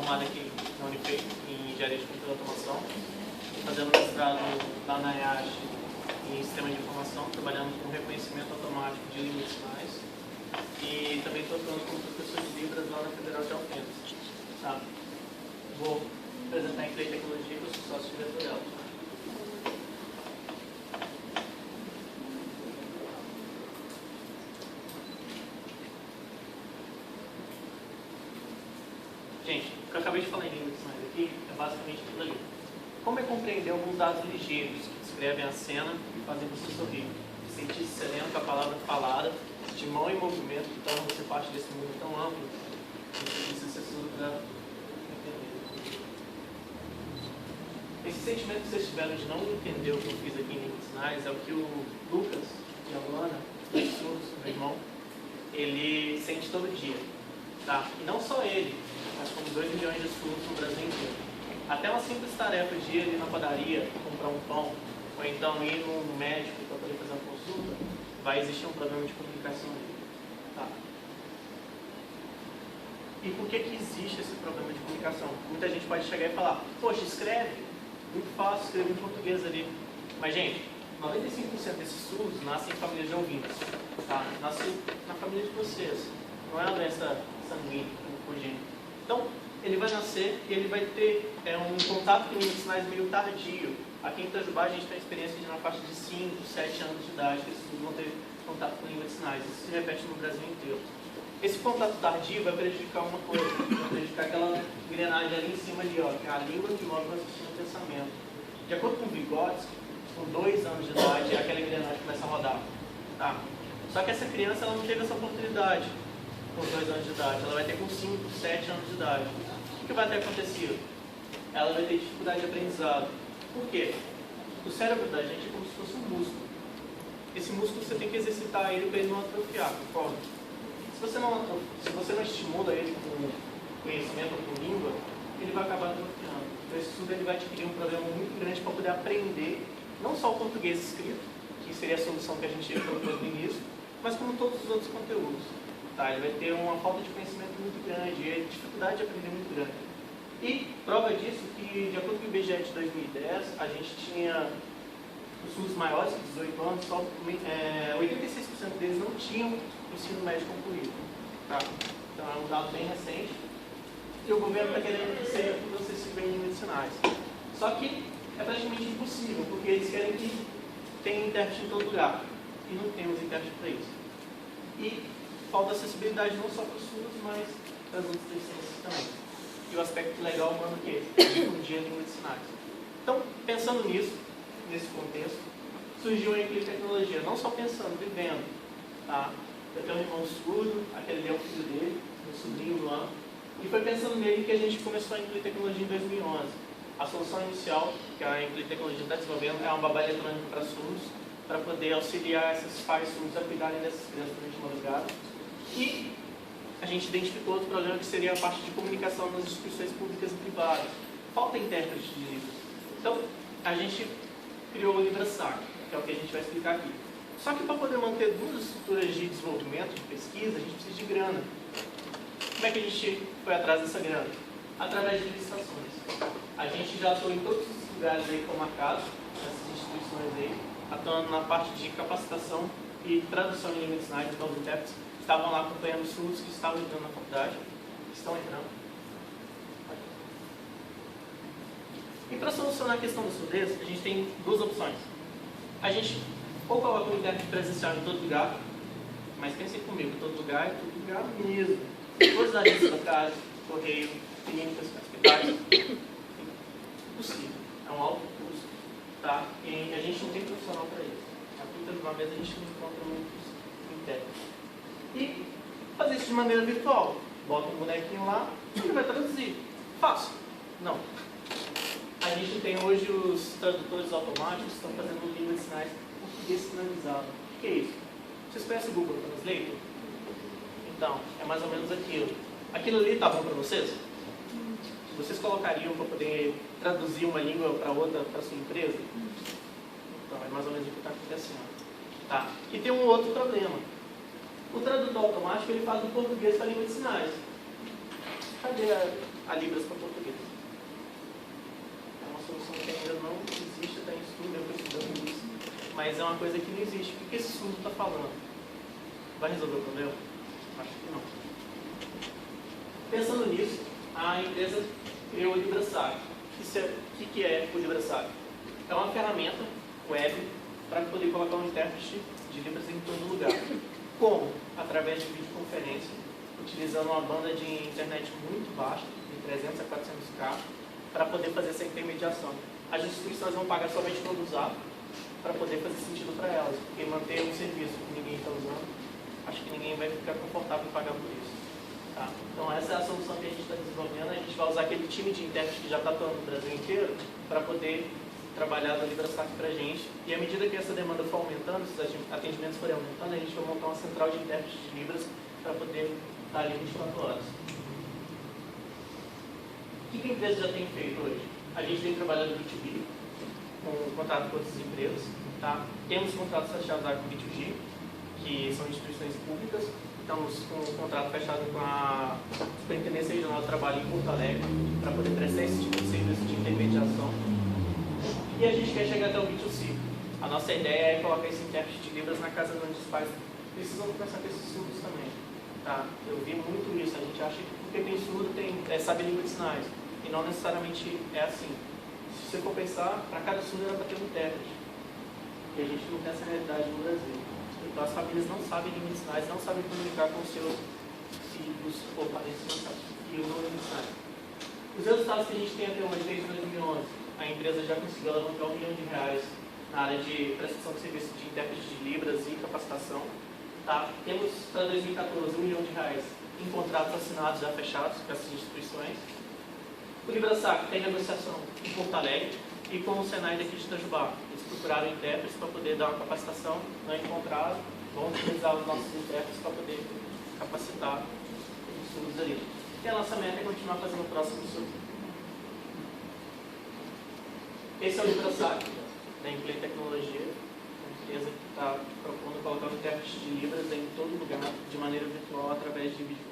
formado aqui na Unifei, em Engenharia de Controle e Automação, fazendo mestrado lá na IASH em Sistema de Informação, trabalhando com reconhecimento automático de línguas de sinais, e também estou atuando como professor de Libras lá na Federal de Alfenas. Tá? Vou apresentar a Inclay Tecnologia, que eu sou sócio diretorial. Gente, o que eu acabei de falar em línguas de sinais aqui é basicamente tudo ali. Como é compreender alguns dados ligeiros que descrevem a cena e fazem você sorrir? Sentir-se sereno com a palavra falada, de mão em movimento, que torna você parte desse mundo tão amplo, que você precisa ser surdo para entender. Esse sentimento que vocês tiveram de não entender o que eu fiz aqui em línguas de sinais é o que o Lucas e a Luana, dois surdos, meu irmão, ele sente todo dia. Tá? E não só ele, mas como 2 milhões de surdos no Brasil inteiro. Até uma simples tarefa de ir ali na padaria, comprar um pão, ou então ir num médico para poder fazer uma consulta, vai existir um problema de comunicação ali. Tá? E por que existe esse problema de comunicação? Muita gente pode chegar e falar, poxa, escreve, muito fácil escrever em português ali. Mas, gente, 95% desses surdos nascem em famílias de ouvintes. Tá? Nascem na família de vocês. Não é uma doença sanguínea, como congênita. Então, ele vai nascer e ele vai ter um contato com línguas de sinais meio tardio. Aqui em Itajubá a gente tem a experiência de na faixa de 5, 7 anos de idade que esses vão ter contato com línguas de sinais. Isso se repete no Brasil inteiro. Esse contato tardio vai prejudicar uma coisa, vai prejudicar aquela engrenagem ali em cima ali, ó, que é a língua que move o raciocínio e o pensamento. De acordo com Vygotsky, com 2 anos de idade, aquela engrenagem começa a rodar. Tá? Só que essa criança ela não teve essa oportunidade com 2 anos de idade, ela vai ter com 5, 7 anos de idade. O que vai ter acontecido? Ela vai ter dificuldade de aprendizado. Por quê? O cérebro da gente é como se fosse um músculo. Esse músculo você tem que exercitar ele para ele não atrofiar, concorda? Se você não estimula ele com conhecimento ou com língua, ele vai acabar atrofiando. Então esse surdo ele vai adquirir um problema muito grande para poder aprender, não só o português escrito, que seria a solução que a gente propôs no início, mas como todos os outros conteúdos. Tá, ele vai ter uma falta de conhecimento muito grande e a dificuldade de aprender muito grande. E prova disso que, de acordo com o IBGE de 2010, a gente tinha os surdos maiores de 18 anos, só 86% deles não tinham ensino médio concluído. Tá? Então é um dado bem recente. E o governo está querendo que seja tudo acessível em línguas de sinais. Só que é praticamente impossível, porque eles querem que tenha intérprete em todo lugar. E não temos intérprete para isso. E falta acessibilidade não só para os surdos, mas para as outras deficiências também. E o aspecto legal humano que é difundir a língua de sinais. Então, pensando nisso, nesse contexto, surgiu a Inclay Tecnologia, não só pensando, vivendo. Tá? Eu tenho um irmão surdo, aquele ali é o filho dele, meu sobrinho Luan, e foi pensando nele que a gente começou a Inclay Tecnologia em 2011. A solução inicial que a Inclay Tecnologia está desenvolvendo é uma babá eletrônica para surdos, para poder auxiliar esses pais surdos a cuidarem dessas crianças durante a madrugada. E a gente identificou outro problema que seria a parte de comunicação nas instituições públicas e privadas. Falta intérprete de livros. Então, a gente criou o LibraSac, que é o que a gente vai explicar aqui. Só que para poder manter 2 estruturas de desenvolvimento, de pesquisa, a gente precisa de grana. Como é que a gente foi atrás dessa grana? Através de licitações. A gente já atuou em todos os lugares aí que estão marcados, essas instituições aí, atuando na parte de capacitação e tradução em língua de sinais, então os intérpretes estavam lá acompanhando os surdos que estavam entrando na faculdade, que estão entrando. E para solucionar a questão da surdez, a gente tem 2 opções. A gente ou coloca o intérprete presencial em todo lugar, mas pensem comigo, todo lugar é todo lugar mesmo. Todas as agências locais, correio, clínicas, hospitais, impossível. É um alto custo, tá? E a gente não tem profissional para isso. Aqui em uma vez a gente não encontra muitos intérpretes. E fazer isso de maneira virtual. Bota um bonequinho lá e ele vai traduzir. Fácil? Não. A gente tem hoje os tradutores automáticos que estão fazendo língua de sinais português sinalizado. O que é isso? Vocês conhecem o Google Translate? Então, é mais ou menos aquilo. Aquilo ali está bom para vocês? Vocês colocariam para poder traduzir uma língua para outra para sua empresa? Então, é mais ou menos o que está acontecendo. Tá? E tem um outro problema. O tradutor automático ele faz do português para a língua de sinais. Cadê a Libras para português. É uma solução que ainda não existe, está em estudo, eu estou estudando isso, mas é uma coisa que não existe. O que esse estudo está falando? Vai resolver o problema? Acho que não. Pensando nisso, a empresa criou o LibraSac. O que é o LibraSac? É uma ferramenta web para poder colocar um intérprete de Libras em todo lugar. Como? Através de videoconferência, utilizando uma banda de internet muito baixa, de 300 a 400K, para poder fazer essa intermediação. As instituições vão pagar somente quando usar, para poder fazer sentido para elas, porque manter um serviço que ninguém está usando, acho que ninguém vai ficar confortável em pagar por isso. Tá? Então essa é a solução que a gente está desenvolvendo. A gente vai usar aquele time de intérpretes que já está atuando no Brasil inteiro, para poder trabalhar no LibraSac para a gente. E à medida que essa demanda for aumentando, esses atendimentos forem aumentando, a gente vai montar uma central de intérpretes de Libras para poder estar ali 24 horas. O que a empresa já tem feito hoje? A gente tem trabalhado B2B, com contrato com outras empresas. Tá? Temos contratos fechados com B2G, que são instituições públicas. Estamos com um contrato fechado com a Superintendência Regional do Trabalho em Porto Alegre, para poder prestar esse tipo de serviço de intermediação. E a gente quer chegar até o B2C. A nossa ideia é colocar esse intérprete de Libras na casa onde os pais precisam conversar com esses surdos também. Tá? Eu vi muito isso. A gente acha que porque tem surdo, sabe língua de sinais. E não necessariamente é assim. Se você for pensar, para cada surdo era para ter um intérprete. E a gente não tem essa realidade no Brasil. Então as famílias não sabem língua de sinais, não sabem comunicar com seus filhos ou parentes que não sabem língua de sinais. Os resultados que a gente tem até hoje, desde 2011, a empresa já conseguiu alavancar R$1 milhão na área de prestação de serviço de intérprete de Libras e capacitação. Tá? Temos para 2014 R$1 milhão em contratos assinados já fechados com essas instituições. O LibraSac tem negociação em Porto Alegre e com o Senai daqui de Itajubá. Eles procuraram intérpretes para poder dar uma capacitação, não encontraram, vão utilizar os nossos intérpretes para poder capacitar os surdos ali. E a nossa meta é continuar fazendo o próximo surdo. Esse é o LibraSac, da Implay Tecnologia, uma empresa que está propondo colocar o intérprete de Libras em todo lugar, de maneira virtual, através de vídeo.